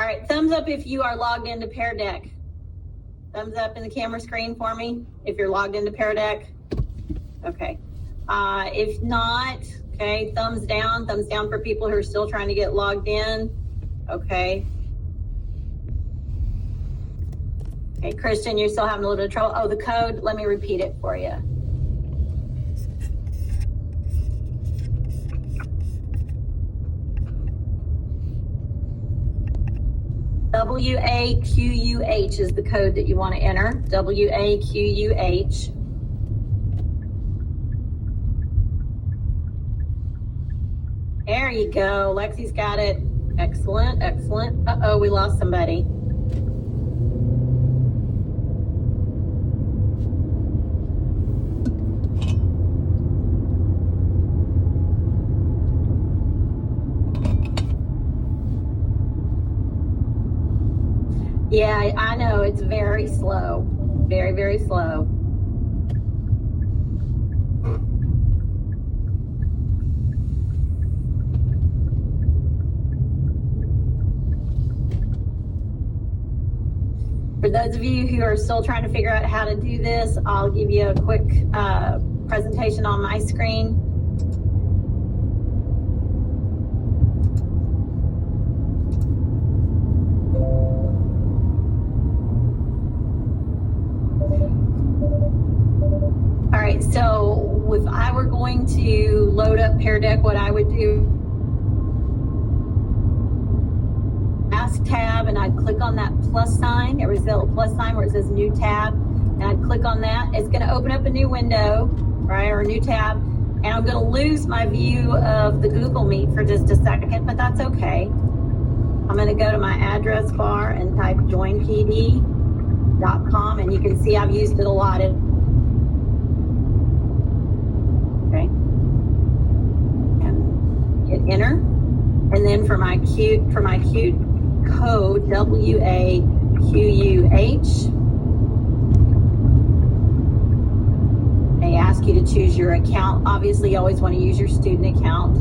right, thumbs up if you are logged into Pear Deck. Thumbs up in the camera screen for me if you're logged into Pear Deck. Okay. If not, okay, thumbs down for people who are still trying to get logged in. Okay. Okay, Christian, you're still having a little bit of trouble. Oh, the code, let me repeat it for you. WAQUH is the code that you want to enter. WAQUH. There you go. Lexi's got it. Excellent, excellent. Uh-oh, we lost somebody. Yeah, I know. It's very slow. Very, very slow. For those of you who are still trying to figure out how to do this, I'll give you a quick presentation on my screen. All right, so if I were going to load up Pear Deck, what I would do, Task tab, and I'd click on that plus sign. There was a little plus sign where it says new tab, and I'd click on that. It's going to open up a new window, right, or a new tab, and I'm going to lose my view of the Google Meet for just a second, but that's okay. I'm going to go to my address bar and type joinpd.com, and you can see I've used it a lot. Okay, and hit enter, and then for my cute code, WAQUH. They ask you to choose your account. Obviously, you always want to use your student account.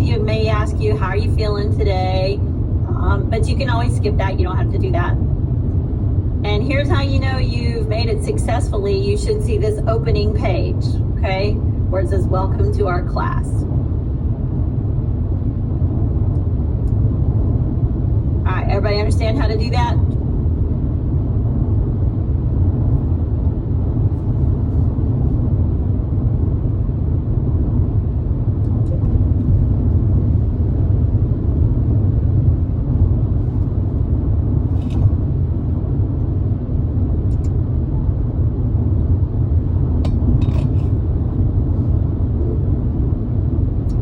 You may ask you, how are you feeling today? But you can always skip that. You don't have to do that. And here's how you know you've made it successfully. You should see this opening page, okay, where it says, welcome to our class. All right, everybody understand how to do that?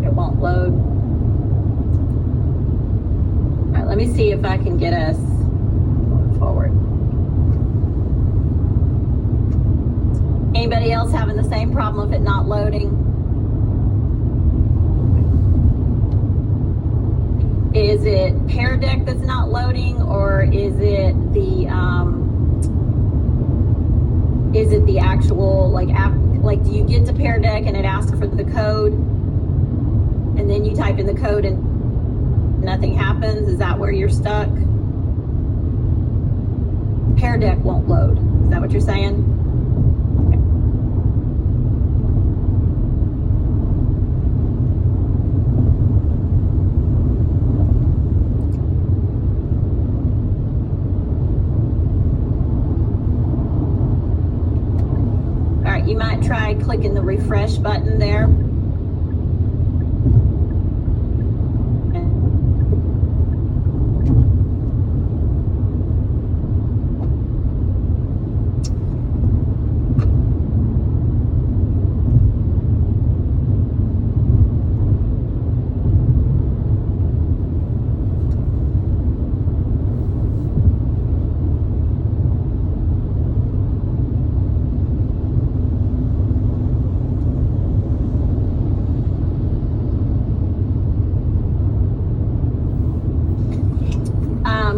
It won't load. All right, let me see if I can get us going forward. Anybody else having the same problem of it not loading? Is it Pear Deck that's not loading, or is it the actual like app? Like, do you get to Pear Deck and it asks for the code, and then you type in the code and nothing happens? Is that where you're stuck? Pear Deck won't load. Is that what you're saying? All right, you might try clicking the refresh button there.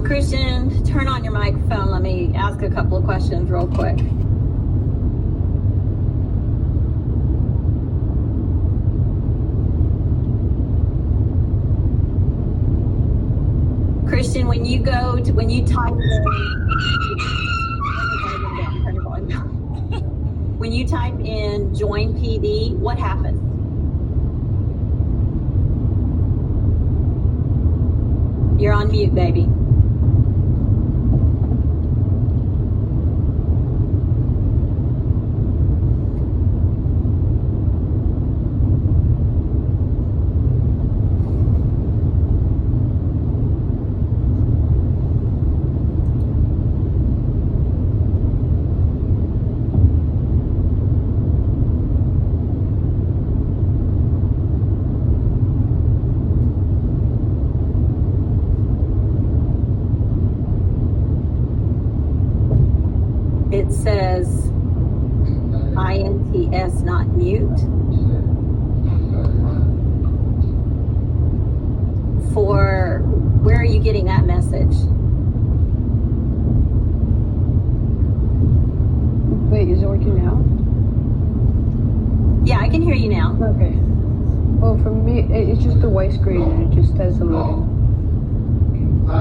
Christian, turn on your microphone. Let me ask a couple of questions real quick. Christian, you type in, when you type in join PD, what happens? You're on mute, baby. It says INTS not mute. Where are you getting that message? Wait, is it working now? Yeah, I can hear you now. Okay. Well, for me, it's just a white screen and it just says the loading.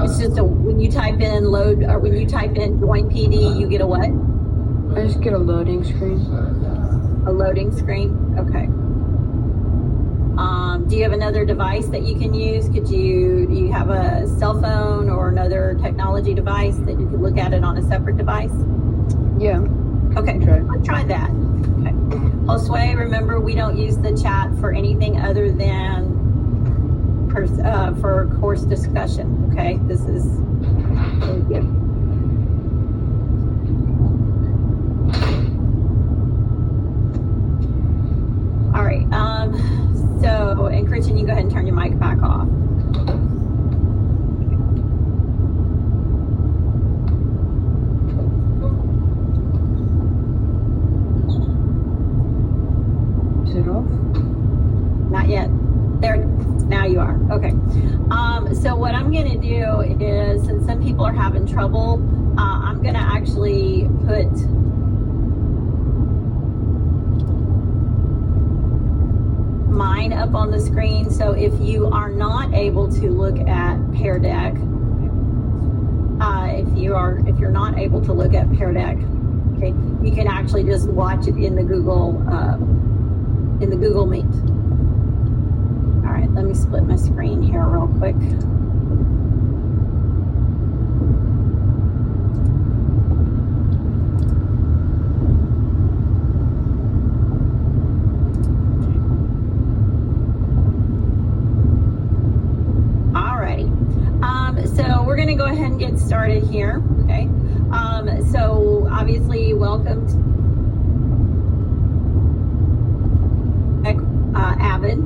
It's just when you type in load, or when you type in join PD, you get a what? I just get a loading screen. A loading screen? Okay. Do you have another device that you can use? Do you have a cell phone or another technology device that you could look at it on a separate device? Yeah. Okay, let's try that. Okay. Josue, remember we don't use the chat for anything other than for course discussion. Okay, this is very good. All right. So, and Christian, you go ahead and turn your mic back off. Is it off? Not yet. There. Now you are. Okay. So what I'm going to do is, since some people are having trouble, I'm going to actually put mine up on the screen. So if you are not able to look at Pear Deck, if you're not able to look at Pear Deck, okay, you can actually just watch it in the Google Meet. All right, let me split my screen here real quick. So we're going to go ahead and get started here. Okay. So obviously, welcome to Avid.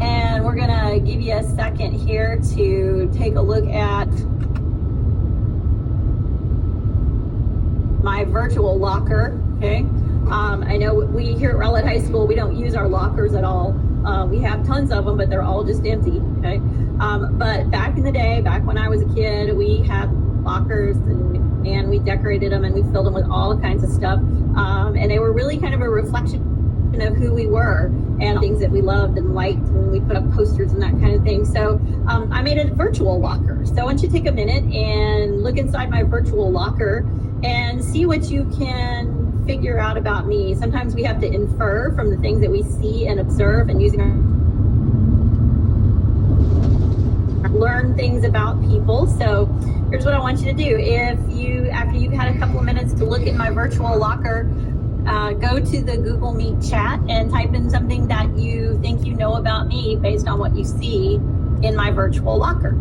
And we're going to give you a second here to take a look at my virtual locker. Okay. I know we here at Rowlett High School, we don't use our lockers at all. We have tons of them, but they're all just empty. Okay. But back in the day, back when I was a kid, we had lockers and we decorated them and we filled them with all kinds of stuff. And they were really kind of a reflection of who we were and things that we loved and liked, and we put up posters and that kind of thing. So I made a virtual locker. So I want you to take a minute and look inside my virtual locker and see what you can figure out about me. Sometimes we have to infer from the things that we see and observe, and using our learn things about people. So here's what I want you to do. After you've had a couple of minutes to look in my virtual locker, go to the Google Meet chat and type in something that you think you know about me based on what you see in my virtual locker.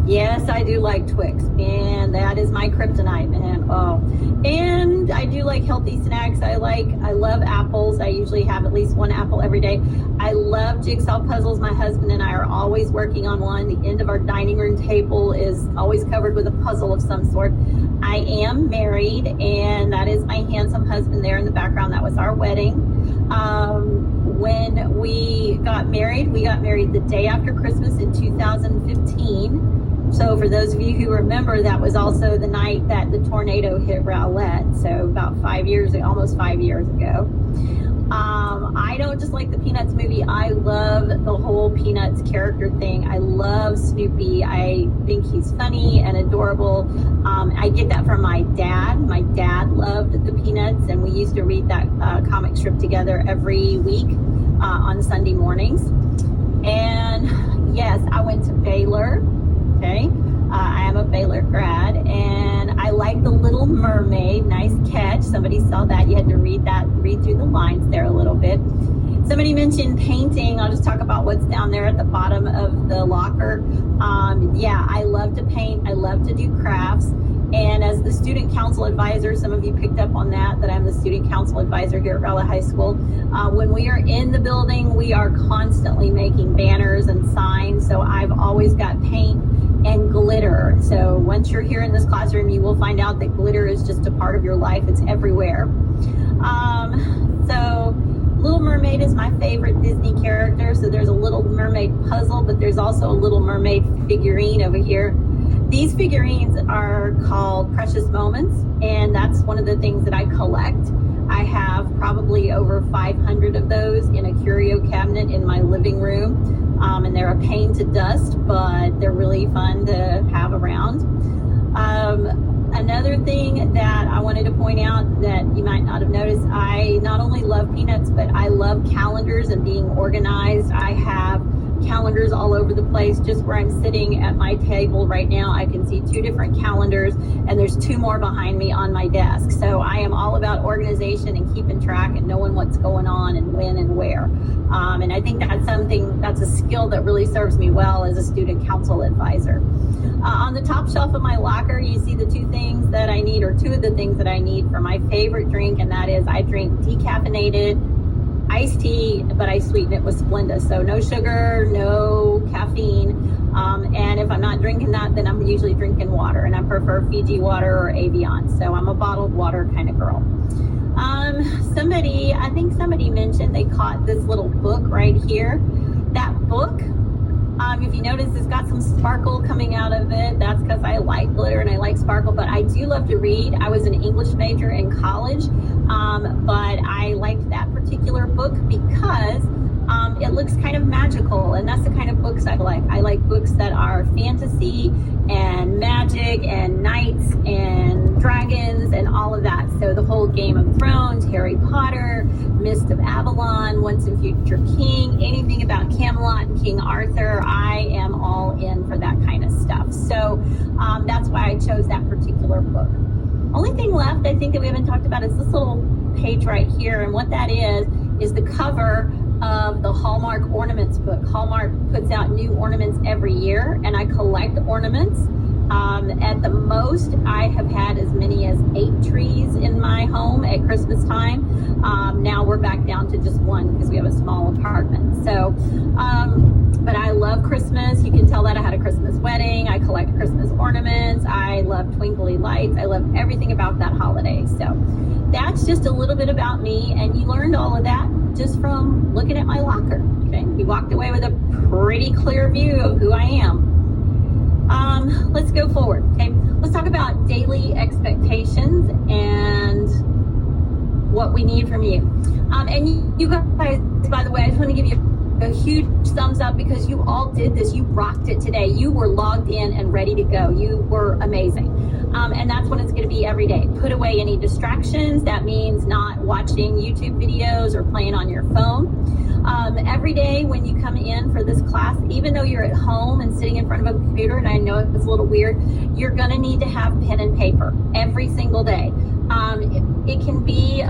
Yes, I do like Twix, and that is my kryptonite, man. Oh, and I do like healthy snacks. I love apples. I usually have at least one apple every day. I love jigsaw puzzles. My husband and I are always working on one. The end of our dining room table is always covered with a puzzle of some sort. I am married, and that is my handsome husband there in the background. That was our wedding. When we got married the day after Christmas in 2015. So for those of you who remember, that was also the night that the tornado hit Rowlett. So about almost 5 years ago. I don't just like the Peanuts movie. I love the whole Peanuts character thing. I love Snoopy. I think he's funny and adorable. I get that from my dad. My dad loved the Peanuts, and we used to read that comic strip together every week on Sunday mornings. And yes, I went to Baylor. Okay. I am a Baylor grad, and I like The Little Mermaid. Nice catch. Somebody saw that. You had to read through the lines there a little bit. Somebody mentioned painting. I'll just talk about what's down there at the bottom of the locker. Yeah, I love to paint. I love to do crafts. And as the student council advisor, some of you picked up on that I'm the student council advisor here at Raleigh High School. When we are in the building, we are constantly making banners and signs. So I've always got paint and glitter. So once you're here in this classroom, you will find out that glitter is just a part of your life. It's everywhere. So Little Mermaid is my favorite Disney character. So there's a Little Mermaid puzzle, but there's also a Little Mermaid figurine over here. These figurines are called Precious Moments, and that's one of the things that I collect. I have probably over 500 of those in a curio cabinet in my living room. And they're a pain to dust, but they're really fun to have around. Another thing that I wanted to point out that you might not have noticed, I not only love Peanuts, but I love calendars and being organized. I have calendars all over the place. Just where I'm sitting at my table right now, I can see 2 different calendars, and there's 2 more behind me on my desk. So I am all about organization and keeping track and knowing what's going on and when and where. And I think that's a skill that really serves me well as a student council advisor. On the top shelf of my locker, you see the 2 things that I need, or 2 of the things that I need for my favorite drink, and that is I drink decaffeinated iced tea, but I sweeten it with Splenda. So no sugar, no caffeine. And if I'm not drinking that, then I'm usually drinking water, and I prefer Fiji water or Evian. So I'm a bottled water kind of girl. I think somebody mentioned they caught this little book right here. That book, if you notice, it's got some sparkle coming out of it. That's because I like glitter and I like sparkle, but I do love to read. I was an English major in college, but I liked that particular book because it looks kind of magical, and that's the kind of books I like. I like books that are fantasy and magic and knights and dragons and all of that. So the whole Game of Thrones, Harry Potter, Mist of Avalon, Once and Future King, anything about Camelot and King Arthur, I am all in for that kind of stuff. So that's why I chose that particular book. Only thing left, I think, that we haven't talked about is this little page right here, and what that is the cover of the Hallmark Ornaments book. Hallmark puts out new ornaments every year, and I collect ornaments. At the most, I have had as many as 8 trees in my home at Christmas time. Now we're back down to just 1 because we have a small apartment. So, but I love Christmas. You can tell that I had a Christmas wedding. I collect Christmas ornaments. I love twinkly lights. I love everything about that holiday. So that's just a little bit about me, and you learned all of that just from looking at my locker. Okay, you walked away with a pretty clear view of who I am. Let's go forward. Okay, let's talk about daily expectations and what we need from you. And you guys, by the way, I just want to give you a huge thumbs up because you all did this. You rocked it today. You were logged in and ready to go. You were amazing. And that's what it's going to be every day. Put away any distractions. That means not watching YouTube videos or playing on your phone. Every day when you come in for this class, even though you're at home and sitting in front of a computer, and I know it's a little weird, you're going to need to have pen and paper every single day. It can be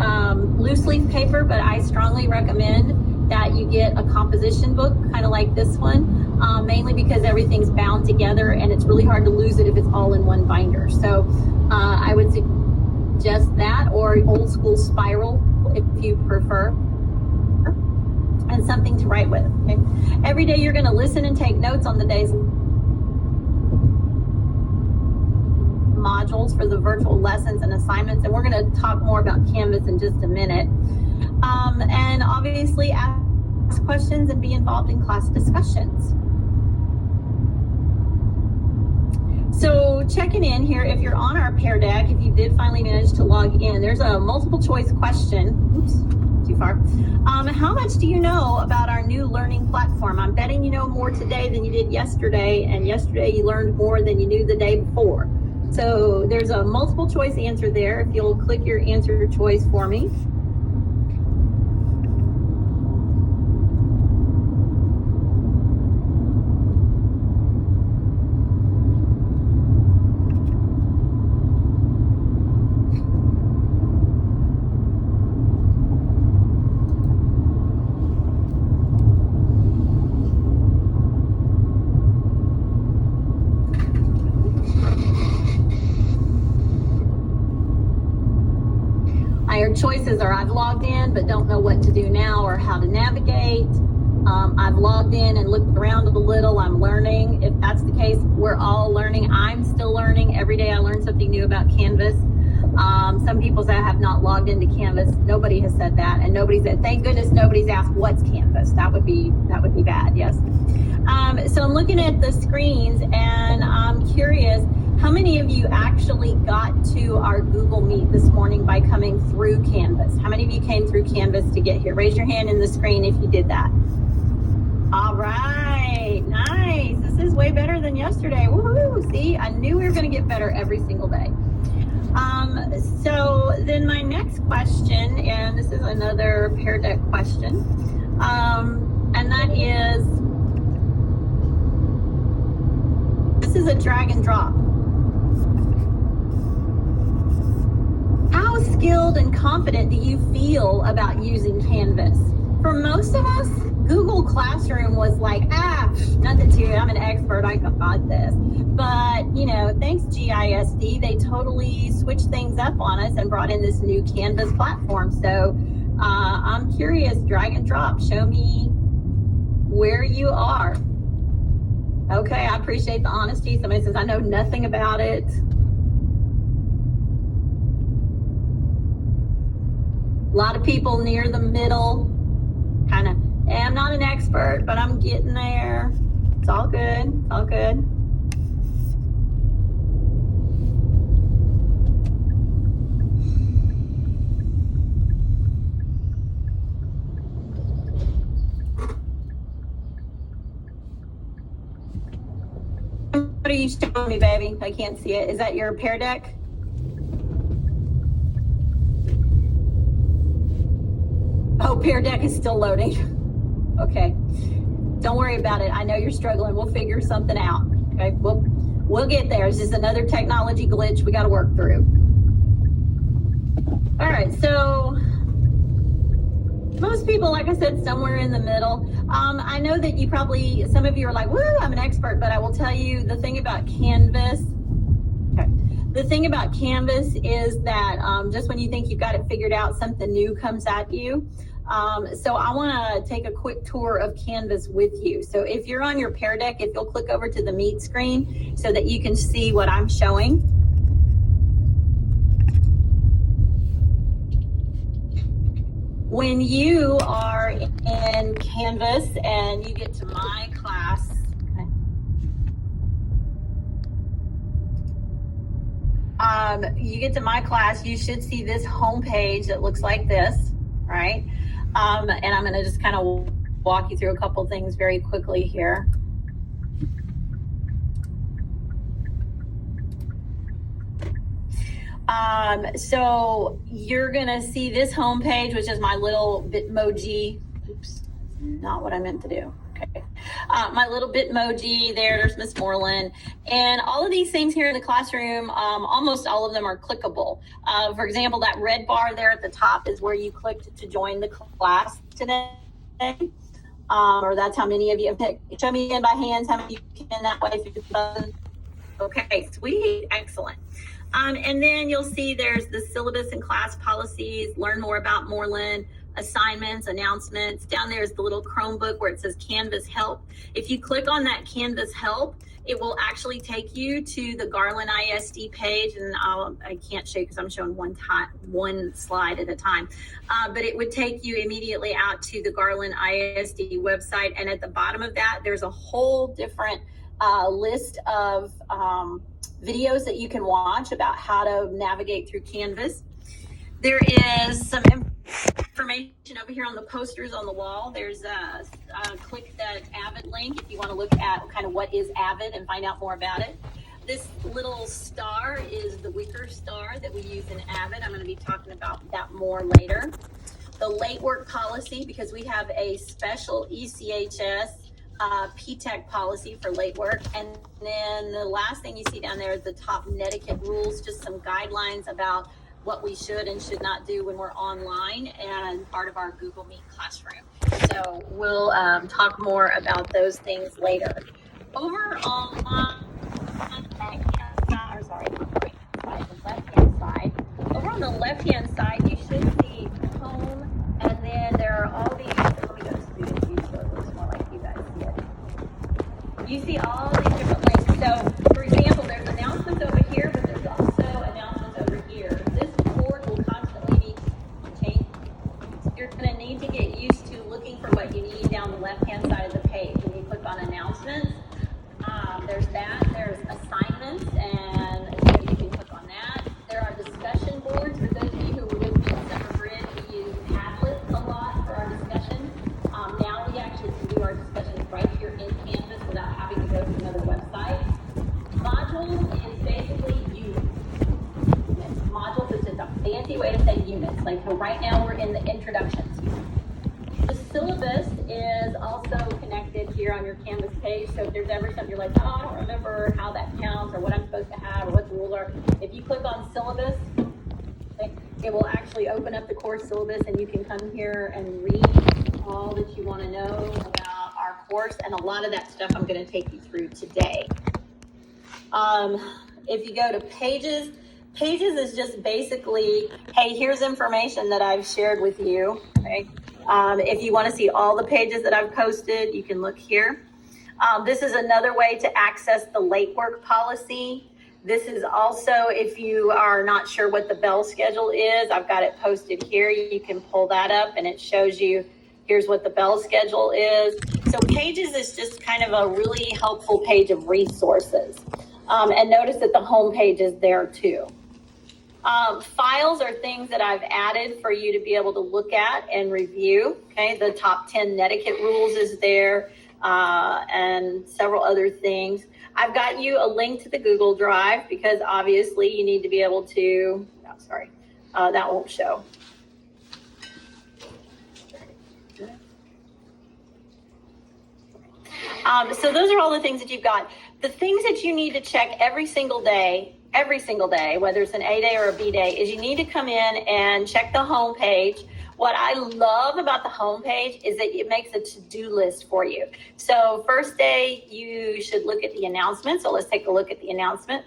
loose leaf paper, but I strongly recommend that you get a composition book, kind of like this one, mainly because everything's bound together and it's really hard to lose it if it's all in one binder. So I would suggest that, or old school spiral if you prefer, and something to write with. Okay? Every day you're going to listen and take notes on the day's modules for the virtual lessons and assignments, and we're going to talk more about Canvas in just a minute. And obviously ask questions and be involved in class discussions. So checking in here, if you're on our Pear Deck, if you did finally manage to log in, there's a multiple choice question. Oops, too far. How much do you know about our new learning platform? I'm betting you know more today than you did yesterday, and yesterday you learned more than you knew the day before. So there's a multiple choice answer there. If you'll click your answer choice for me. Your choices are I've logged in but don't know what to do now or how to navigate. I've logged in and looked around a little. I'm learning. If that's the case, we're all learning. I'm still learning. Every day I learn something new about Canvas. Some people say I have not logged into Canvas. Nobody has said that, and nobody said, thank goodness nobody's asked what's Canvas. That would be bad, yes. So I'm looking at the screens and I'm curious, how many of you actually got to our Google Meet this morning by coming through Canvas? How many of you came through Canvas to get here? Raise your hand in the screen if you did that. All right, nice. This is way better than yesterday. Woohoo! See, I knew we were going to get better every single day. So then my next question, and this is another Pear Deck question, and that is, this is a drag and drop. How skilled and confident do you feel about using Canvas? For most of us, Google Classroom was like, nothing to it. I'm an expert. I got this. But, thanks GISD, they totally switched things up on us and brought in this new Canvas platform. So I'm curious, drag and drop. Show me where you are. Okay, I appreciate the honesty. Somebody says, I know nothing about it. A lot of people near the middle, kind of, I'm not an expert, but I'm getting there. It's all good, it's all good. What are you showing me, baby? I can't see it. Is that your Pear Deck? Oh, Pear Deck is still loading. Okay. Don't worry about it. I know you're struggling. We'll figure something out. Okay. We'll get there. It's just another technology glitch we got to work through. All right. So most people, like I said, somewhere in the middle. I know that some of you are like, woo, I'm an expert, but I will tell you the thing about Canvas. Okay. The thing about Canvas is that just when you think you've got it figured out, something new comes at you. So I want to take a quick tour of Canvas with you. So if you're on your Pear Deck, if you'll click over to the Meet screen so that you can see what I'm showing. When you are in Canvas and you get to my class, you should see this home page that looks like this, right? And I'm going to just kind of walk you through a couple things very quickly here. So you're going to see this home page, which is my little Bitmoji. Oops, not what I meant to do. Okay. My little Bitmoji there's Miss Moreland. And all of these things here in the classroom, almost all of them are clickable. For example, that red bar there at the top is where you clicked to join the class today. Or that's how many of you have picked. Show me in by hands how many you can that way. Okay, sweet, excellent. And then you'll see there's the syllabus and class policies, learn more about Moreland, assignments, announcements. Down there is the little Chromebook where it says Canvas Help. If you click on that Canvas Help, it will actually take you to the Garland ISD page, and I can't show you because I'm showing one slide at a time, but it would take you immediately out to the Garland ISD website, and at the bottom of that, there's a whole different list of videos that you can watch about how to navigate through Canvas. There is some information over here on the posters on the wall. There's click that Avid link if you want to look at kind of what is Avid and find out more about it. This little star is the wicker star that we use in Avid. I'm going to be talking about that more later. The late work policy, because we have a special ECHS PTEC policy for late work. And then the last thing you see down there is the top netiquette rules, just some guidelines about what we should and should not do when we're online and part of our Google Meet classroom. So we'll talk more about those things later. Over on the left-hand side, over on the left-hand side, you should see home, and then there are all these, let me go to student view so it looks more like you guys see it. You see all these different links. So, for example, there's announcements over here, but there's also announcements over here. This board will constantly be changed. You're going to need to get used to looking for what you need down the left-hand side of the page. When you click on announcements, there's that. There's assignments, and so you can click on that. There are discussion boards. For those of you who were with me in Summer Bridge, we use Padlet a lot for our discussion. Now we actually can do our discussions right here in Canvas without having to go to another website. Modules is basically units. Modules is just a fancy way to say units. Like, so right now we're in the introductions. The syllabus is also connected here on your Canvas page. So if there's ever something you're like, oh, I don't remember how that counts or what I'm supposed to have or what the rules are, if you click on syllabus, it will actually open up the course syllabus and you can come here and read all that you want to know about our course. And a lot of that stuff I'm going to take you through today. If you go to pages, pages is just basically, hey, here's information that I've shared with you. Okay. If you want to see all the pages that I've posted, you can look here. This is another way to access the late work policy. This is also, if you are not sure what the bell schedule is, I've got it posted here. You can pull that up and it shows you, here's what the bell schedule is. So pages is just kind of a really helpful page of resources. And notice that the home page is there too. Files are things that I've added for you to be able to look at and review. Okay, the top 10 netiquette rules is there, and several other things. I've got you a link to the Google Drive because obviously you need to be able to, that won't show. So those are all the things that you've got. The things that you need to check every single day, whether it's an A day or a B day, is you need to come in and check the home page. What I love about the home page is that it makes a to-do list for you. So first day, you should look at the announcement. So let's take a look at the announcement.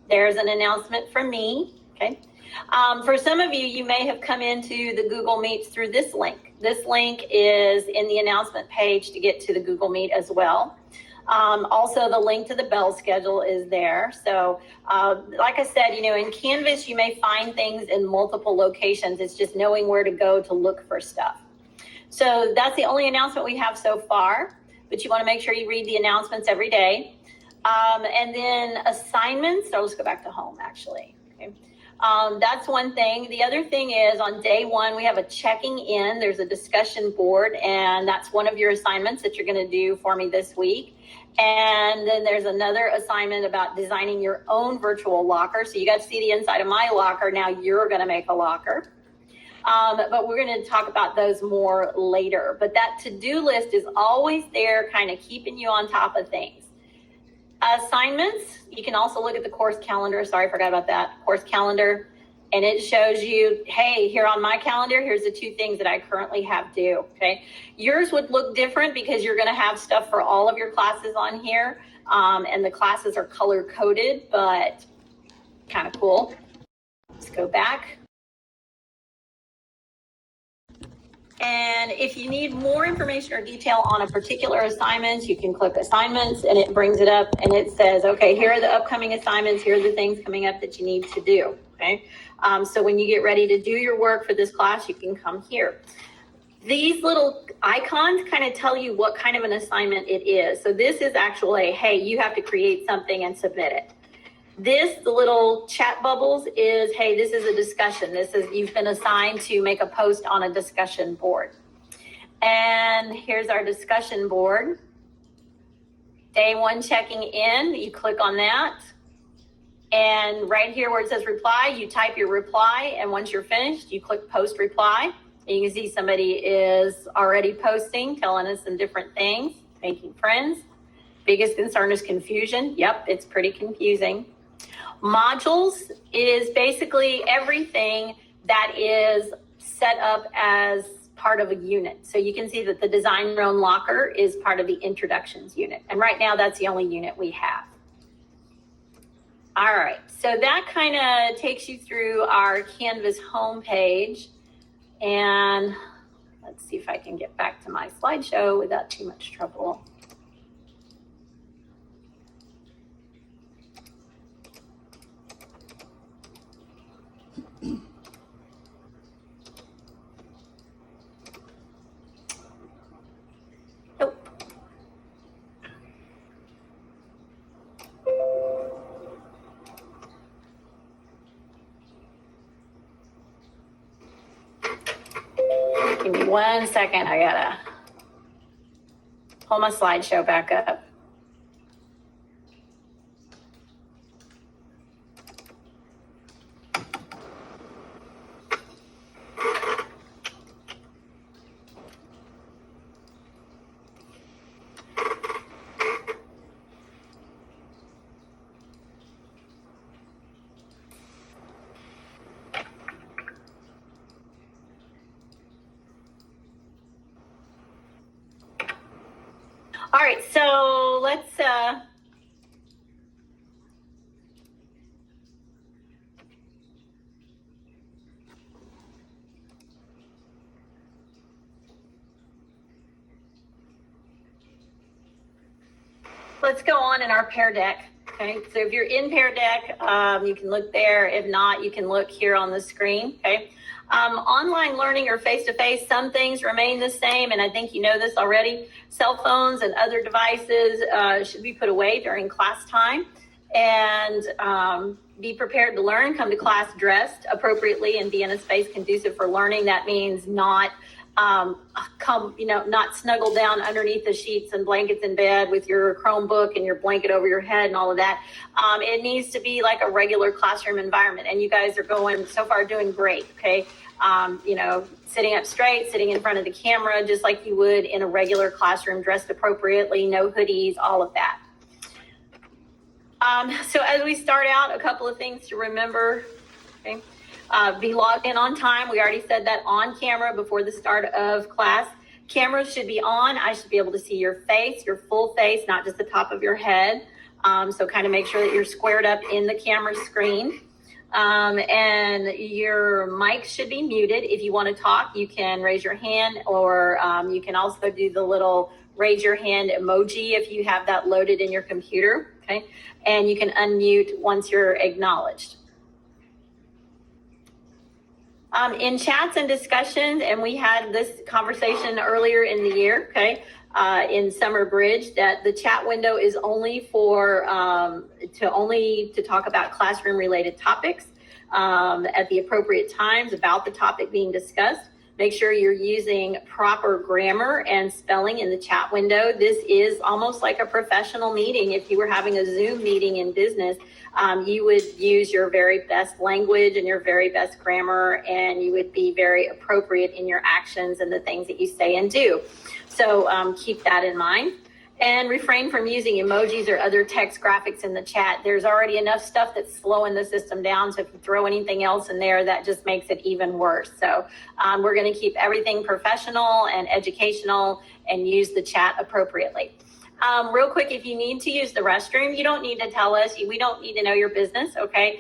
There's an announcement from me, okay? For some of you, you may have come into the Google Meets through this link. This link is in the announcement page to get to the Google Meet as well. Also, the link to the bell schedule is there. So, like I said, in Canvas, you may find things in multiple locations. It's just knowing where to go to look for stuff. So that's the only announcement we have so far, but you want to make sure you read the announcements every day. And then assignments, so let's go back to home actually. Okay. That's one thing. The other thing is on day one, we have a checking in. There's a discussion board, and that's one of your assignments that you're going to do for me this week. And then there's another assignment about designing your own virtual locker. So you got to see the inside of my locker. Now you're going to make a locker. But we're going to talk about those more later. But that to-do list is always there, kind of keeping you on top of things. Assignments, you can also look at the course calendar. Sorry, I forgot about that. Course calendar. And it shows you, hey, here on my calendar, here's the 2 things that I currently have due, okay? Yours would look different because you're going to have stuff for all of your classes on here. And the classes are color-coded, but kind of cool. Let's go back. And if you need more information or detail on a particular assignment, you can click assignments and it brings it up and it says, okay, here are the upcoming assignments. Here are the things coming up that you need to do. Okay. So when you get ready to do your work for this class, you can come here. These little icons kind of tell you what kind of an assignment it is. So this is actually, hey, you have to create something and submit it. The little chat bubbles is, hey, this is a discussion. You've been assigned to make a post on a discussion board. And here's our discussion board. Day 1 checking in, you click on that. And right here where it says reply, you type your reply. And once you're finished, you click post reply. And you can see somebody is already posting, telling us some different things, making friends. Biggest concern is confusion. Yep, it's pretty confusing. Modules is basically everything that is set up as part of a unit. So you can see that the Design Your Own Locker is part of the Introductions unit. And right now, that's the only unit we have. All right, so that kind of takes you through our Canvas homepage. And let's see if I can get back to my slideshow without too much trouble. Give me 1 second. I gotta pull my slideshow back up. All right, so let's go on in our Pear Deck. Okay, so if you're in Pear Deck, you can look there. If not, you can look here on the screen. Okay. Online learning or face-to-face, some things remain the same, and I think you know this already. Cell phones and other devices should be put away during class time, and be prepared to learn. Come to class dressed appropriately and be in a space conducive for learning. That means not not snuggle down underneath the sheets and blankets in bed with your Chromebook and your blanket over your head and all of that. It needs to be like a regular classroom environment, and you guys are so far doing great. Okay. Sitting up straight, sitting in front of the camera, just like you would in a regular classroom, dressed appropriately, no hoodies, all of that. So as we start out, a couple of things to remember. Okay. Be logged in on time. We already said that on camera before the start of class. Cameras should be on. I should be able to see your face, your full face, not just the top of your head. So kind of make sure that you're squared up in the camera screen. And your mic should be muted. If you want to talk, you can raise your hand, or you can also do the little raise your hand emoji if you have that loaded in your computer. Okay. And you can unmute once you're acknowledged. In chats and discussions, and we had this conversation earlier in the year, okay, in Summer Bridge, that the chat window is only for to talk about classroom related topics at the appropriate times about the topic being discussed. Make sure you're using proper grammar and spelling in the chat window. This is almost like a professional meeting. If you were having a Zoom meeting in business, you would use your very best language and your very best grammar, and you would be very appropriate in your actions and the things that you say and do. So keep that in mind. And refrain from using emojis or other text graphics in the chat. There's already enough stuff that's slowing the system down. So if you throw anything else in there, that just makes it even worse. So we're going to keep everything professional and educational and use the chat appropriately. Real quick, if you need to use the restroom, you don't need to tell us. We don't need to know your business, okay?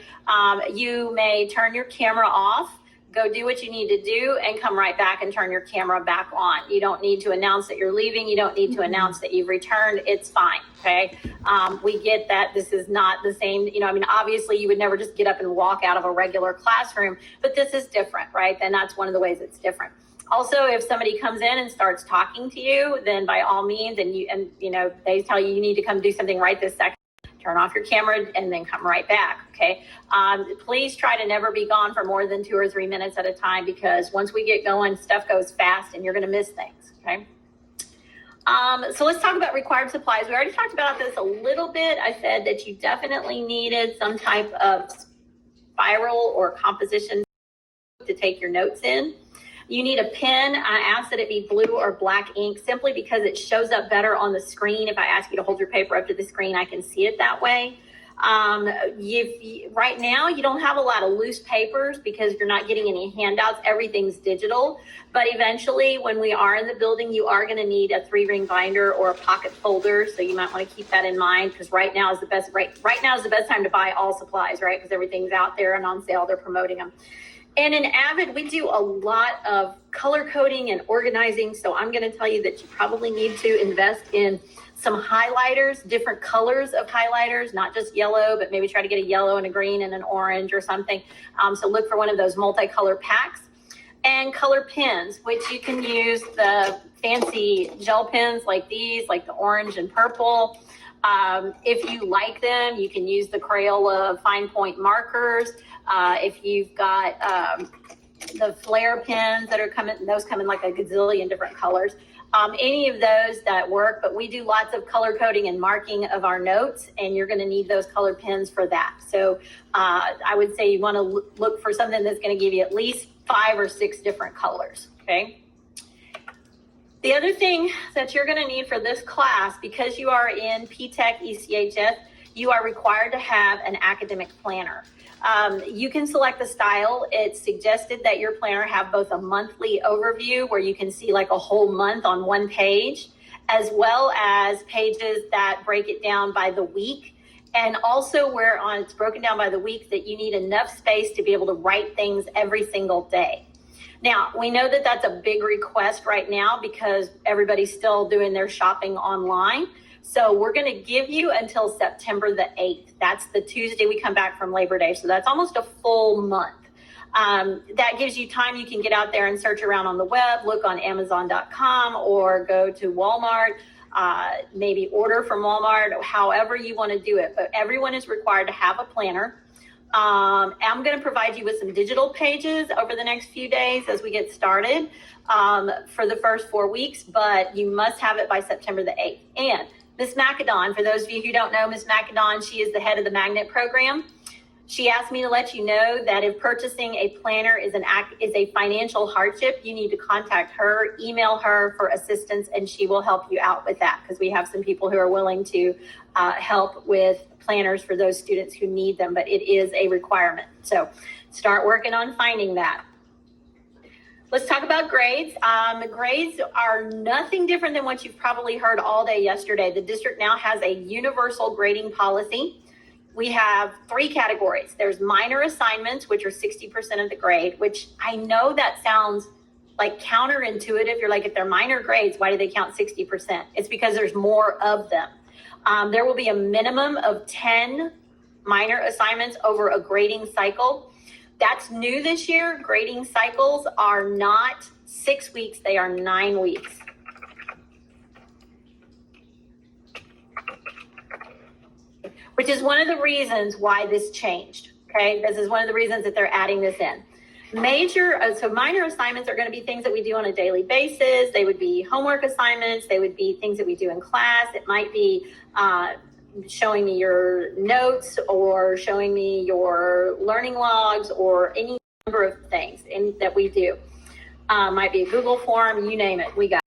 You may turn your camera off, go do what you need to do, and come right back and turn your camera back on. You don't need to announce that you're leaving. You don't need to announce that you've returned. It's fine, okay? We get that this is not the same, obviously you would never just get up and walk out of a regular classroom, but this is different, right? And that's one of the ways it's different. Also, if somebody comes in and starts talking to you, then by all means, and they tell you you need to come do something right this second, turn off your camera, and then come right back, okay? Please try to never be gone for more than 2 or 3 minutes at a time, because once we get going, stuff goes fast and you're gonna miss things, okay? So let's talk about required supplies. We already talked about this a little bit. I said that you definitely needed some type of spiral or composition to take your notes in. You need a pen. I ask that it be blue or black ink, simply because it shows up better on the screen. If I ask you to hold your paper up to the screen, I can see it that way. Right now, you don't have a lot of loose papers because you're not getting any handouts. Everything's digital. But eventually, when we are in the building, you are going to need a 3-ring binder or a pocket folder. So you might want to keep that in mind, because right now is the best time to buy all supplies, right? Because everything's out there and on sale. They're promoting them. And in Avid, we do a lot of color coding and organizing. So I'm going to tell you that you probably need to invest in some highlighters, different colors of highlighters, not just yellow, but maybe try to get a yellow and a green and an orange or something. So look for one of those multicolor packs. And color pens, which you can use the fancy gel pens like these, like the orange and purple. If you like them, you can use the Crayola fine point markers. If you've got the flare pens that are coming, those come in like a gazillion different colors. Any of those that work, but we do lots of color coding and marking of our notes, and you're going to need those color pens for that. So I would say you want to look for something that's going to give you at least 5 or 6 different colors, okay? The other thing that you're going to need for this class, because you are in P-TECH ECHS, you are required to have an academic planner. You can select the style. It's suggested that your planner have both a monthly overview where you can see like a whole month on one page, as well as pages that break it down by the week. And also where it's broken down by the week that you need enough space to be able to write things every single day. Now, we know that that's a big request right now because everybody's still doing their shopping online. So we're going to give you until September the 8th. That's the Tuesday we come back from Labor Day. So that's almost a full month. That gives you time. You can get out there and search around on the web, look on Amazon.com, or go to Walmart, maybe order from Walmart, however you want to do it. But everyone is required to have a planner. I'm going to provide you with some digital pages over the next few days as we get started for the first 4 weeks, but you must have it by September the 8th. And Miss Macadon, for those of you who don't know Miss Macadon, she is the head of the Magnet program. She asked me to let you know that if purchasing a planner is a financial hardship, you need to contact her, email her for assistance, and she will help you out with that, because we have some people who are willing to help with planners for those students who need them, but it is a requirement. So start working on finding that. Let's talk about grades. Grades are nothing different than what you've probably heard all day yesterday. The district now has a universal grading policy. We have 3 categories. There's minor assignments, which are 60% of the grade, which I know that sounds like counterintuitive. You're like, if they're minor grades, why do they count 60%? It's because there's more of them. There will be a minimum of 10 minor assignments over a grading cycle. That's new this year. Grading cycles are not 6 weeks, they are 9 weeks. Which is one of the reasons why this changed, okay? This is one of the reasons that they're adding this in. So minor assignments are going to be things that we do on a daily basis. They would be homework assignments. They would be things that we do in class. It might be showing me your notes or showing me your learning logs or any number of things that we do. Might be a Google form, you name it, we got it.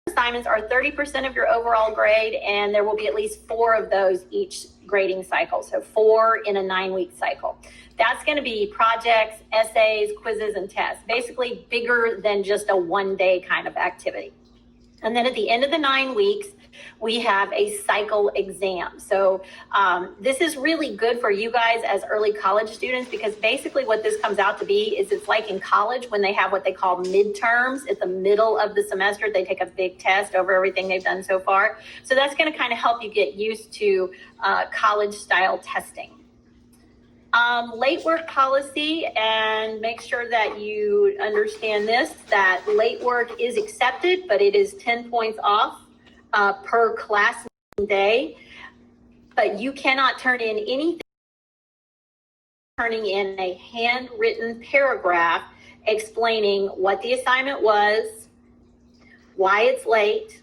Assignments are 30% of your overall grade, and there will be at least 4 of those each grading cycle. So 4 in a 9-week cycle. That's going to be projects, essays, quizzes, and tests, basically bigger than just a one-day kind of activity. And then at the end of the 9 weeks, we have a cycle exam. So this is really good for you guys as early college students, because basically what this comes out to be is it's like in college when they have what they call midterms at the middle of the semester. They take a big test over everything they've done so far. So that's going to kind of help you get used to college style testing. Late work policy, and make sure that you understand this, that late work is accepted, but it is 10 points off per class day. but you cannot turn in anything. Turning in a handwritten paragraph explaining what the assignment was, why it's late,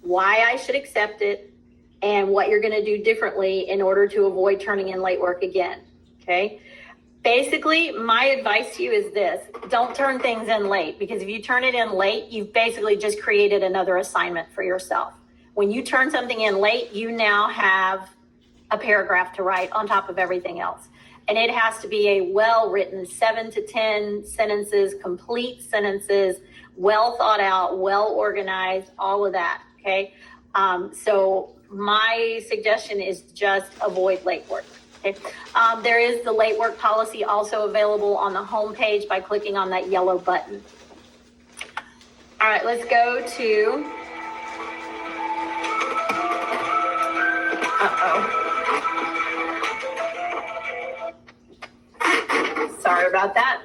why I should accept it, and what you're going to do differently in order to avoid turning in late work again. Okay? Basically, my advice to you is this: don't turn things in late, because if you turn it in late, you've basically just created another assignment for yourself. When you turn something in late, you now have a paragraph to write on top of everything else. And it has to be a well-written 7 to 10 sentences, complete sentences, well thought out, well organized, all of that, okay? So my suggestion is just avoid late work. Okay. There is the late work policy also available on the home page by clicking on that yellow button. All right, let's go to, sorry about that.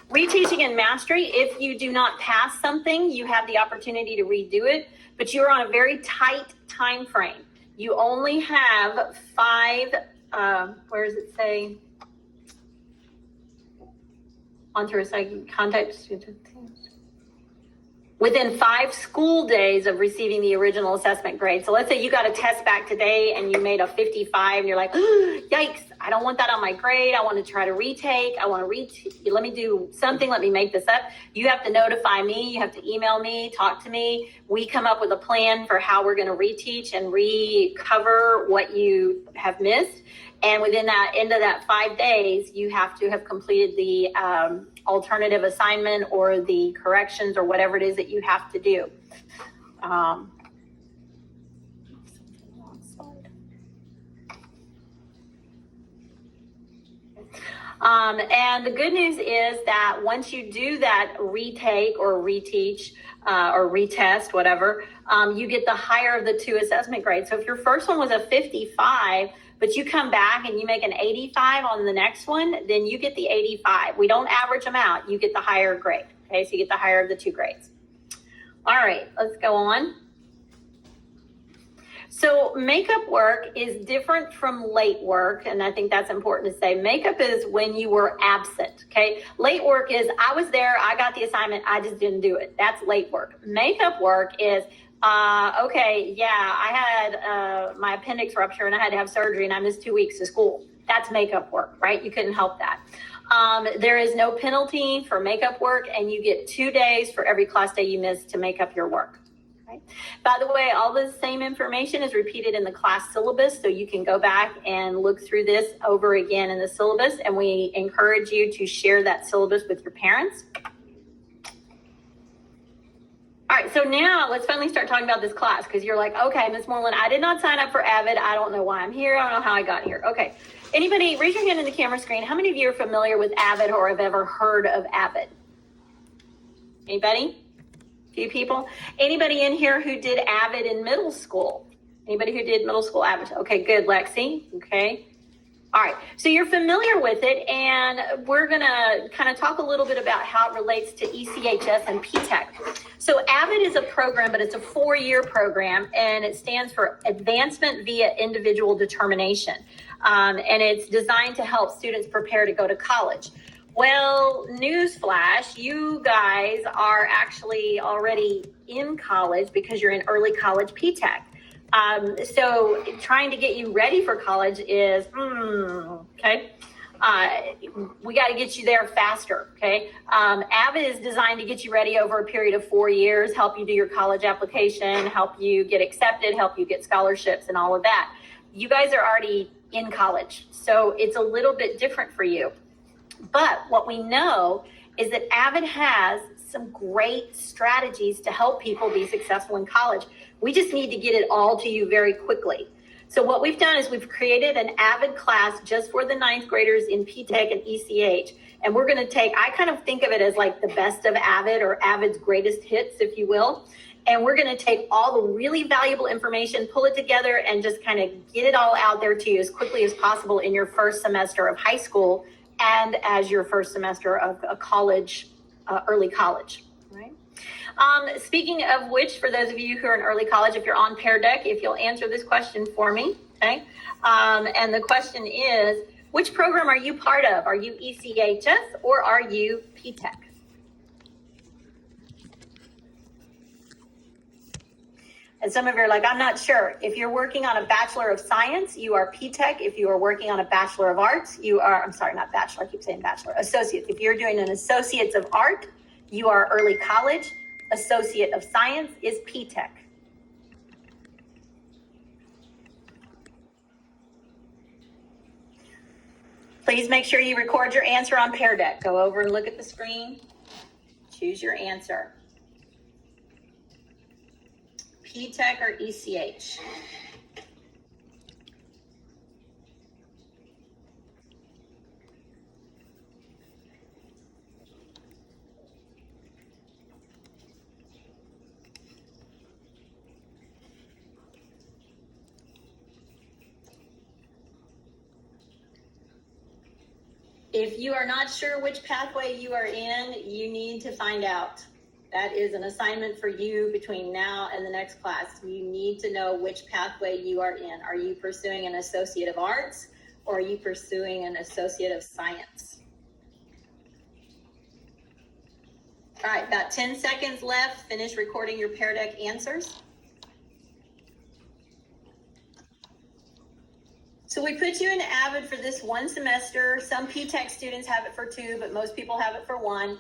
Reteaching and mastery: if you do not pass something, you have the opportunity to redo it, but you're on a very tight time frame. You only have 5, where does it say? On through a second context. Within 5 school days of receiving the original assessment grade. So let's say you got a test back today and you made a 55 and you're like, oh, yikes, I don't want that on my grade. I want to try to retake. I want to let me do something. Let me make this up. You have to notify me. You have to email me, talk to me. We come up with a plan for how we're going to reteach and recover what you have missed. And within that end of that 5 days, you have to have completed the alternative assignment or the corrections or whatever it is that you have to do. And the good news is that once you do that retake or reteach or retest, whatever, you get the higher of the 2 assessment grades. So if your first one was a 55, but you come back and you make an 85 on the next one, then you get the 85. We don't average them out. You get the higher grade. Okay, so you get the higher of the 2 grades. All right, let's go on. So makeup work is different from late work, and I think that's important to say. Makeup is when you were absent, okay? Late work is I was there, I got the assignment, I just didn't do it. That's late work. Makeup work is, okay, yeah, I had my appendix rupture and I had to have surgery and I missed 2 weeks of school. That's makeup work, right? You couldn't help that. There is no penalty for makeup work, and you get 2 days for every class day you miss to make up your work. Okay. By the way, all the same information is repeated in the class syllabus, so you can go back and look through this over again in the syllabus, and we encourage you to share that syllabus with your parents. All right, so now let's finally start talking about this class, because you're like, okay, Ms. Moreland, I did not sign up for Avid. I don't know why I'm here. I don't know how I got here. Okay, anybody, raise your hand in the camera screen. How many of you are familiar with Avid or have ever heard of Avid? Anybody? Few people. Anybody in here who did Avid in middle school? Anybody who did middle school Avid? Okay, good, Lexi. Okay. All right, so you're familiar with it, and we're gonna kind of talk a little bit about how it relates to ECHS and PTEC. So Avid is a program, but it's a 4-year program, and it stands for Advancement Via Individual Determination. And it's designed to help students prepare to go to college. Well, newsflash, you guys are actually already in college because you're in early college PTEC. So trying to get you ready for college is, okay. We got to get you there faster, okay? Avid is designed to get you ready over a period of 4 years, help you do your college application, help you get accepted, help you get scholarships and all of that. You guys are already in college, so it's a little bit different for you. But what we know is that Avid has some great strategies to help people be successful in college. We just need to get it all to you very quickly. So what we've done is we've created an Avid class just for the 9th graders in PTEC and ECH. And we're going to take, I kind of think of it as like the best of Avid, or Avid's greatest hits, if you will. And we're going to take all the really valuable information, pull it together, and just kind of get it all out there to you as quickly as possible in your first semester of high school and as your first semester of a college, early college, right? Speaking of which, for those of you who are in early college, if you're on Pear Deck, if you'll answer this question for me, okay? And the question is, which program are you part of? Are you ECHS or are you PTEC? And some of you are like, I'm not sure. If you're working on a Bachelor of Science, you are PTEC. If you are working on a Bachelor of Arts, you are, I'm sorry, not Bachelor, I keep saying Bachelor, Associate. If you're doing an Associates of Art, you are early college. Associate of Science is PTEC. Please make sure you record your answer on Pear Deck. Go over and look at the screen. Choose your answer. PTEC or ECH? If you are not sure which pathway you are in, you need to find out. That is an assignment for you between now and the next class. You need to know which pathway you are in. Are you pursuing an Associate of Arts or are you pursuing an Associate of Science? All right, about 10 seconds left. Finish recording your Pear Deck answers. So we put you in Avid for this one semester. Some PTEC students have it for 2, but most people have it for 1.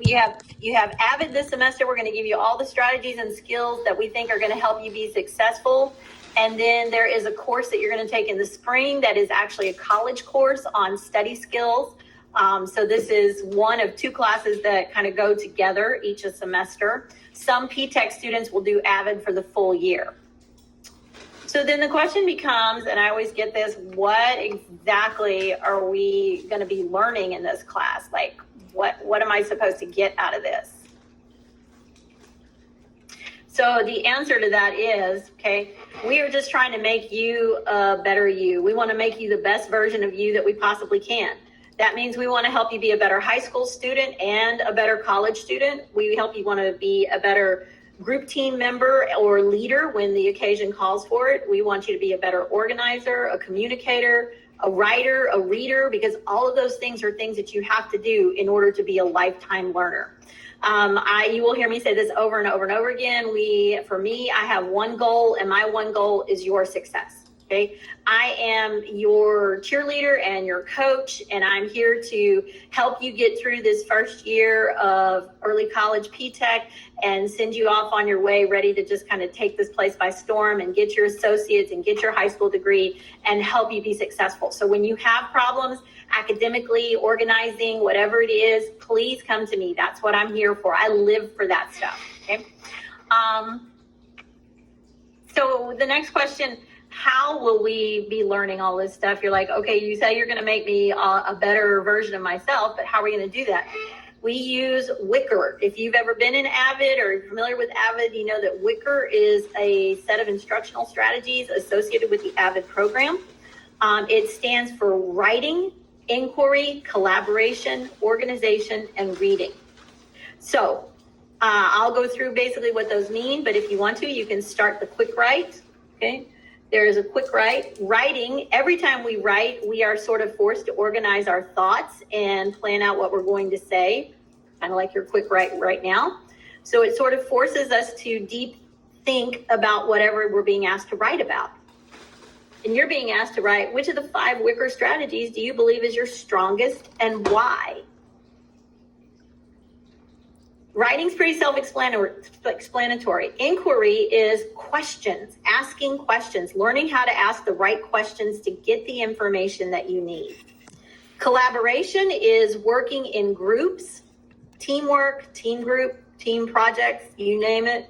You have Avid this semester. We're going to give you all the strategies and skills that we think are going to help you be successful. And then there is a course that you're going to take in the spring that is actually a college course on study skills. So this is one of 2 classes that kind of go together each a semester. Some PTEC students will do Avid for the full year. So then the question becomes, and I always get this, what exactly are we going to be learning in this class? Like, what am I supposed to get out of this? So the answer to that is, okay, we are just trying to make you a better you. We want to make you the best version of you that we possibly can. That means we want to help you be a better high school student and a better college student. We help you want to be a better group team member or leader when the occasion calls for it. We want you to be a better organizer, a communicator, a writer, a reader, because all of those things are things that you have to do in order to be a lifetime learner. You will hear me say this over and over and over again. For me, I have one goal, and my one goal is your success. Okay, I am your cheerleader and your coach, and I'm here to help you get through this first year of early college PTEC and send you off on your way, ready to just kind of take this place by storm and get your associates and get your high school degree and help you be successful. So when you have problems academically, organizing, whatever it is, please come to me. That's what I'm here for. I live for that stuff. Okay. So the next question, how will we be learning all this stuff? You're like, okay, you say you're going to make me a better version of myself, but how are we going to do that? We use Wicker. If you've ever been in Avid or you're familiar with Avid, you know that Wicker is a set of instructional strategies associated with the Avid program. It stands for writing, inquiry, collaboration, organization, and reading. So I'll go through basically what those mean, but if you want to, you can start the quick write. Okay. There is a quick write. Writing, every time we write, we are sort of forced to organize our thoughts and plan out what we're going to say, kind of like your quick write right now. So it sort of forces us to deep think about whatever we're being asked to write about. And you're being asked to write, which of the 5 Wicker strategies do you believe is your strongest and why? Writing's pretty self-explanatory. Inquiry is questions, asking questions, learning how to ask the right questions to get the information that you need. Collaboration is working in groups, teamwork, team group, team projects, you name it.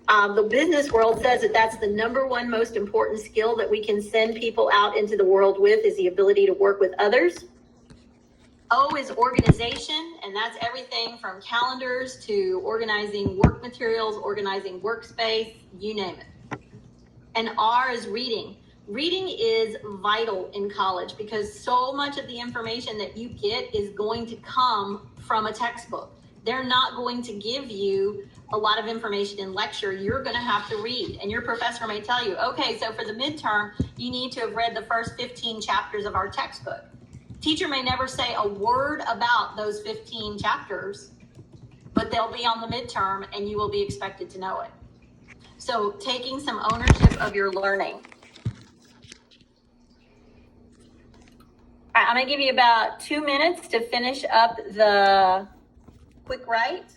The business world says that that's the number 1 most important skill that we can send people out into the world with, is the ability to work with others. O is organization, and that's everything from calendars to organizing work materials, organizing workspace, you name it. And R is reading. Reading is vital in college because so much of the information that you get is going to come from a textbook. They're not going to give you a lot of information in lecture. You're going to have to read, and your professor may tell you, okay, so for the midterm, you need to have read the first 15 chapters of our textbook. Teacher may never say a word about those 15 chapters, but they'll be on the midterm and you will be expected to know it. So taking some ownership of your learning. All right, I'm gonna give you about 2 minutes to finish up the quick write.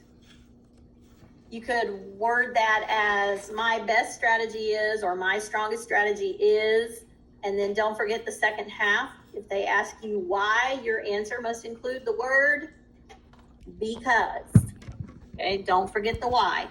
You could word that as my best strategy is, or my strongest strategy is, and then don't forget the second half. If they ask you why, your answer must include the word because. Okay, don't forget the why.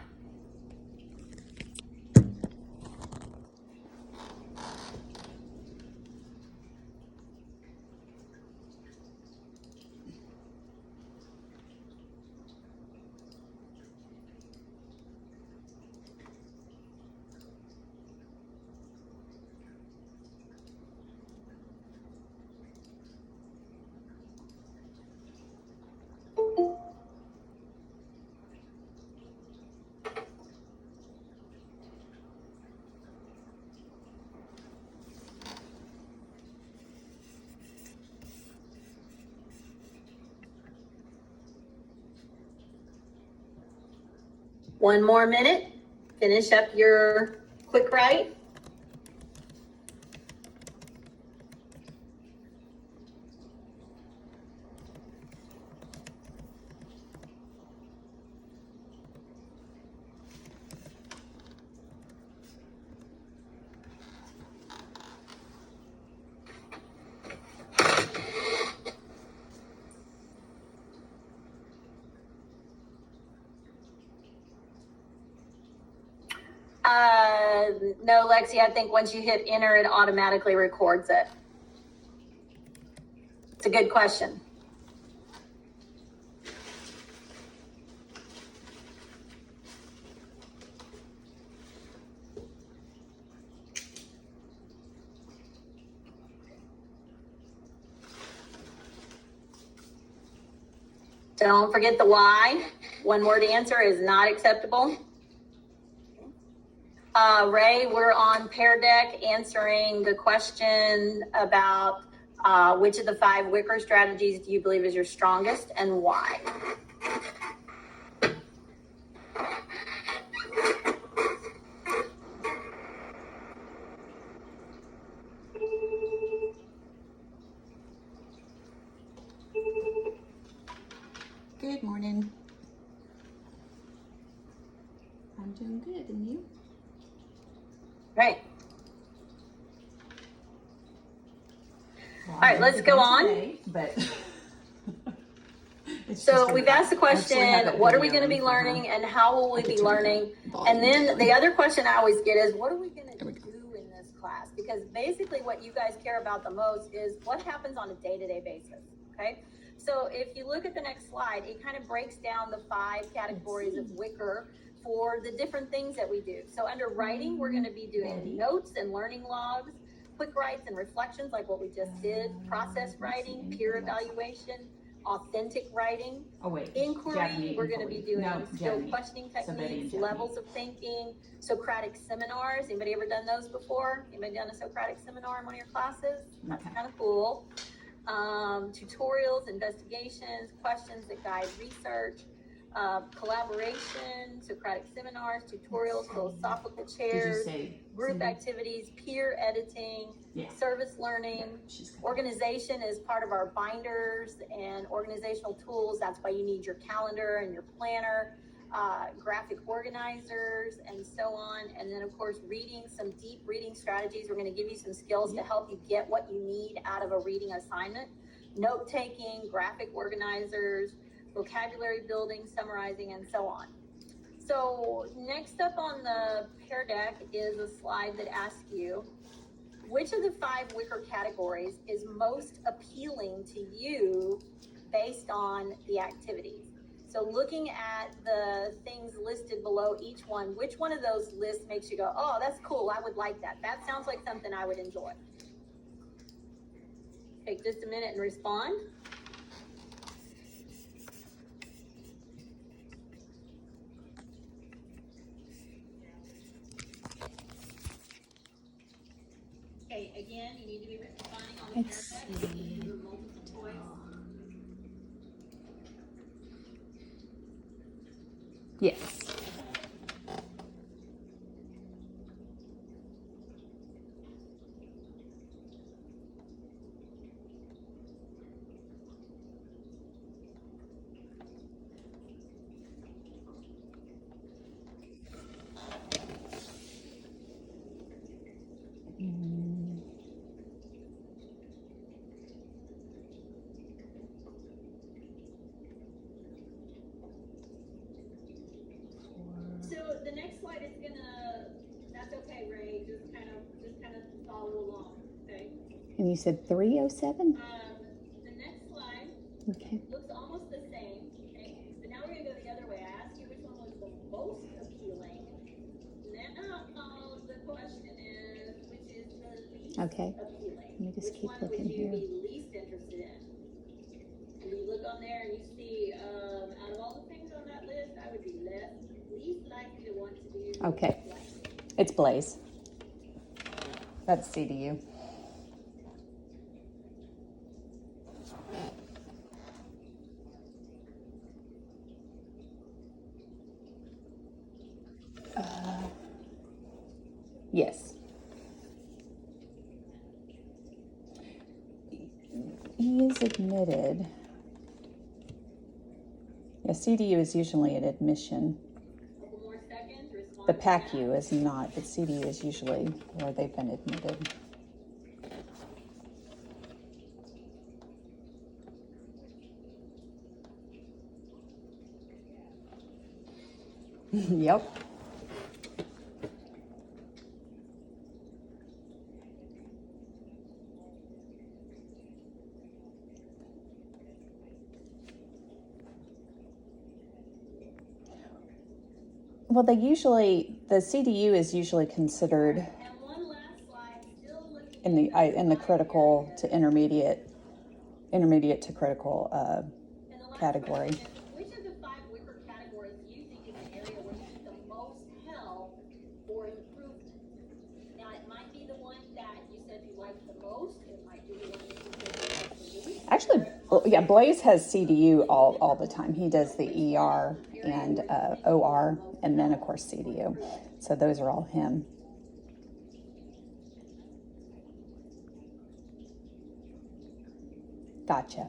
One more minute. Finish up your quick write. No, Lexi, I think once you hit enter, it automatically records it. It's a good question. Don't forget the why. One word answer is not acceptable. Ray, we're on Pear Deck answering the question about which of the 5 Wicker strategies do you believe is your strongest and why? Good morning. I'm doing good, and you? Right. Well, All right, let's go on. Today, but so we've asked the question, what are we going to be learning and how will we be learning? And then the other question I always get is, what are we going to do in this class? Because basically what you guys care about the most is what happens on a day-to-day basis, okay? So if you look at the next slide, it kind of breaks down the 5 categories of Wicker for the different things that we do. So under writing, we're going to be doing notes and learning logs, quick writes and reflections like what we just did, process writing, peer evaluation, authentic writing, inquiry, we're going to be doing still questioning techniques, levels of thinking, Socratic seminars. Anybody ever done those before? Anybody done a Socratic seminar in one of your classes? That's kind of cool. Tutorials, investigations, questions that guide research, collaboration, Socratic seminars, tutorials, philosophical chairs, group activities, peer editing, service learning, organization is part of our binders and organizational tools. That's why you need your calendar and your planner, graphic organizers, and so on. And then of course, reading, some deep reading strategies. We're going to give you some skills to help you get what you need out of a reading assignment, note-taking, graphic organizers, vocabulary building, summarizing, and so on. So next up on the Pear Deck is a slide that asks you, which of the 5 Wicker categories is most appealing to you based on the activities? So looking at the things listed below each one, which one of those lists makes you go, oh, that's cool, I would like that. That sounds like something I would enjoy. Take just a minute and respond. see. Yes. So the next slide is that's okay, Ray, just kind of follow along, okay? And you said 307? The next slide Okay. looks almost the same, okay? But now we're gonna go the other way. I asked you which one was the most appealing. Now, the question is, which is the least Okay. appealing? Let me just Which keep one looking would you here. be least interested in? And you look on there and you see, out of all the things on that list, I would be least likely to want to do. Okay. blank. It's Blaze. That's CDU. Yes. He is admitted. Yeah, CDU is usually an admission. Couple more seconds. Respond The to that. PACU is not, but CDU is usually where they've been admitted. Yep. Well, the CDU is usually considered And one last slide, still looking in the critical to intermediate to critical And the last category. question is, which of the 5 Wicker categories do you think is an area where you need the most help or improvement? Now, it might be the one that you said you liked the most. It might be the one that you said you liked the least. Actually, yeah, Blaze has CDU all the time. He does the ER and OR, and then of course CDU. So those are all him. Gotcha.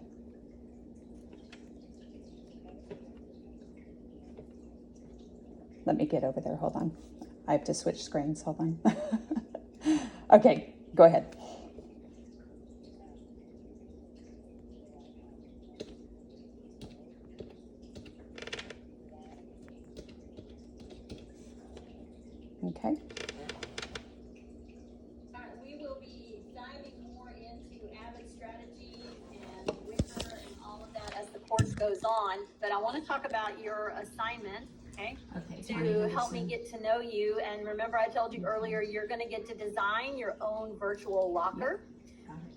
Let me get over there. Hold on. I have to switch screens. Hold on. Okay, go ahead. Okay. All right, we will be diving more into Avid strategies and Wicker and all of that as the course goes on. But I want to talk about your assignment, okay? Okay. To help me get to know you. And remember, I told you earlier, you're going to get to design your own virtual locker.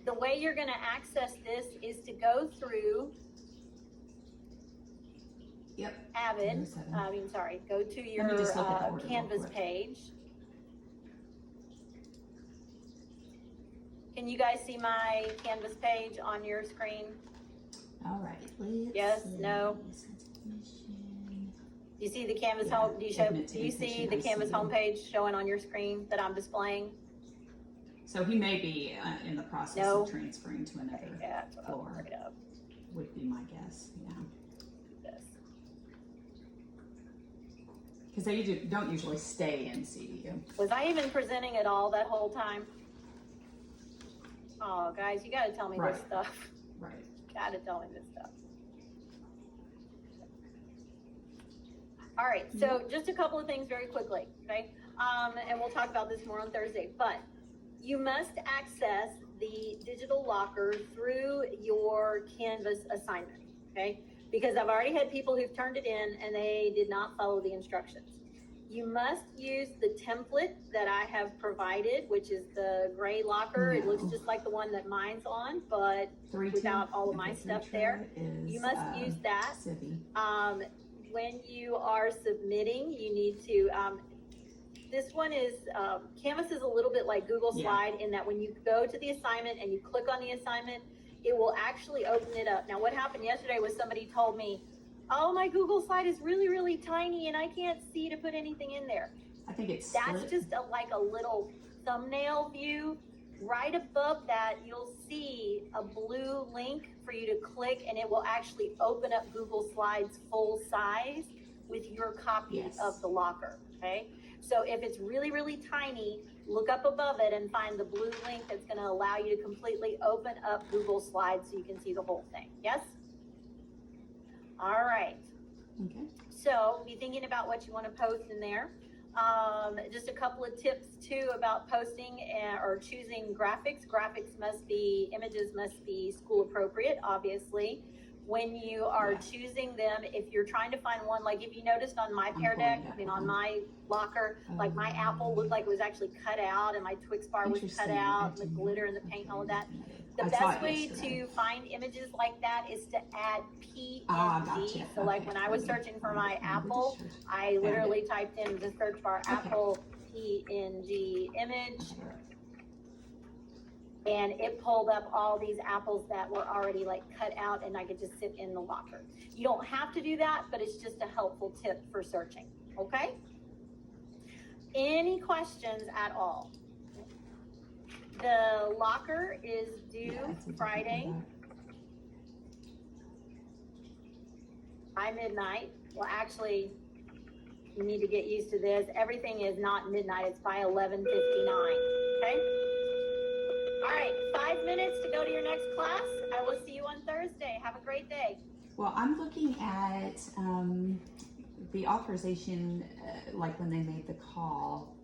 The way you're going to access this is to go through Avid. Go to your Canvas page. Can you guys see my Canvas page on your screen? All right. Yes, no? Do you see the Canvas home? Do you see the Canvas homepage showing on your screen that I'm displaying? So he may be in the process No. of transferring to another Yeah, that's what I'll floor, look it up. would be my guess, yeah. This. Because they don't usually stay in CDU. Was I even presenting at all that whole time? Oh, guys, you gotta tell me this Right. stuff. Right. Gotta tell me this stuff. All right, so just a couple of things very quickly, okay? And we'll talk about this more on Thursday, but you must access the digital locker through your Canvas assignment, okay? Because I've already had people who've turned it in and they did not follow the instructions. You must use the template that I have provided, which is the gray locker. It looks just like the one that mine's on, but without all of my stuff there. You must use that. When you are submitting, you need to this one is, Canvas is a little bit like Google Yeah. Slide in that when you go to the assignment and you click on the assignment, it will actually open it up. Now, what happened yesterday was somebody told me, oh, my Google Slide is really, really tiny and I can't see to put anything in there. I think it's That's split. just like a little thumbnail view. Right above that, you'll see a blue link for you to click, and it will actually open up Google Slides full size with your copy Yes. of the locker, okay? So if it's really, really tiny, look up above it and find the blue link that's gonna allow you to completely open up Google Slides so you can see the whole thing, yes? All right. Okay. So be thinking about what you want to post in there. Just a couple of tips too about posting or choosing graphics. Images must be school appropriate, obviously. When you are choosing them, if you're trying to find one, like if you noticed on my Pear Deck, on my locker, like my apple looked like it was actually cut out and my Twix bar was cut Interesting. out, and the glitter and the paint and all of that. The I saw best it way yesterday. to find images like that is to add PNG. Gotcha. So like Okay. when I was searching for my apple, I literally typed in the search bar apple PNG image, and it pulled up all these apples that were already like cut out, and I could just sit in the locker. You don't have to do that, but it's just a helpful tip for searching, okay? Any questions at all? The locker is due Friday by midnight. Well, actually, you need to get used to this. Everything is not midnight, it's by 11:59, okay? All right, 5 minutes to go to your next class. I will see you on Thursday. Have a great day. Well, I'm looking at the authorization, like when they made the call.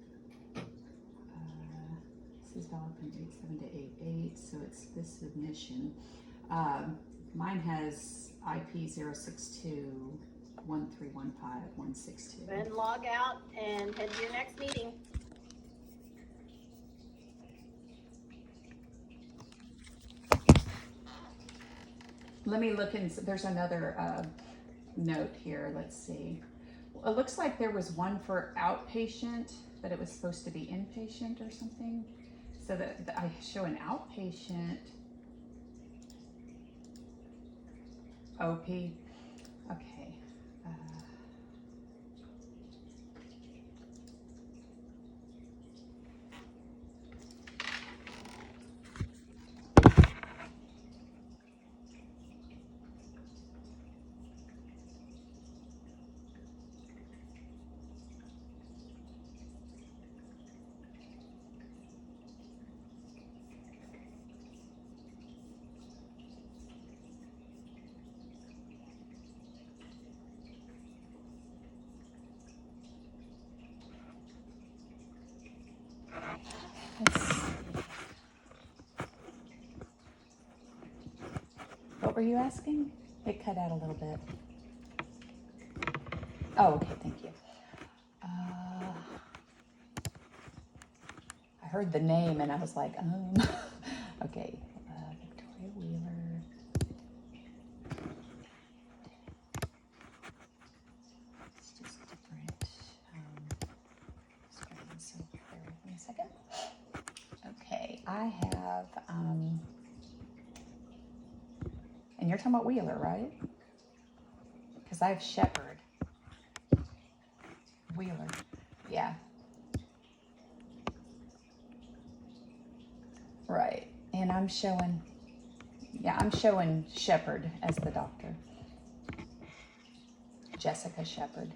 This is valid from 8/7 to 8/8, so it's this submission. Mine has IP 062131516. Then log out and head to your next meeting. Let me look and there's another note here. Let's see. Well, it looks like there was one for outpatient, but it was supposed to be inpatient or something. So that I show an outpatient OP. Okay. What were you asking? It cut out a little bit. Oh, okay, thank you. I heard the name and I was like, okay. Victoria Wheeler. It's just different screen, so bear with me a second. Okay, I have, and you're talking about Wheeler, right? Because I have Shepherd. Wheeler, yeah. Right, and I'm showing Shepherd as the doctor. Jessica Shepherd.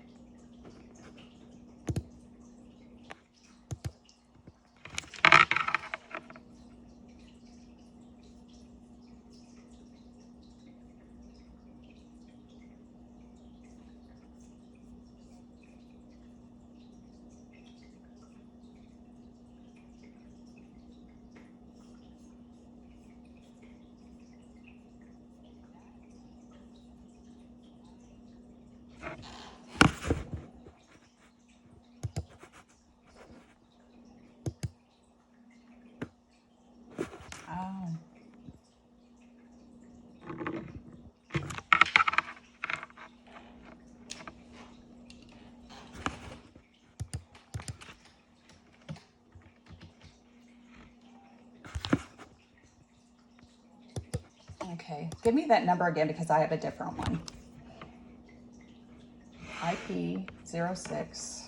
Oh. Okay, give me that number again because I have a different one. IP 06.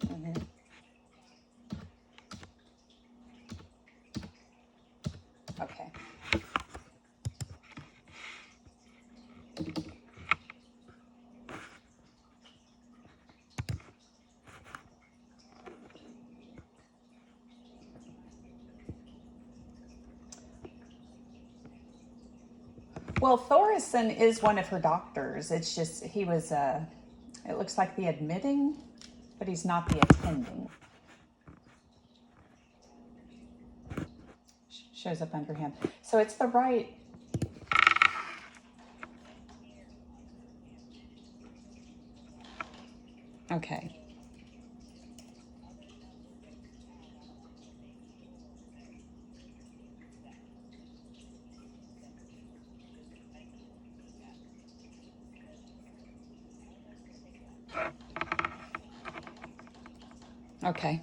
Mhm. Okay. Well, Thorison is one of her doctors. It's just he was it looks like the admitting, but he's not the attending. Shows up under him. So it's the right. Okay. Okay.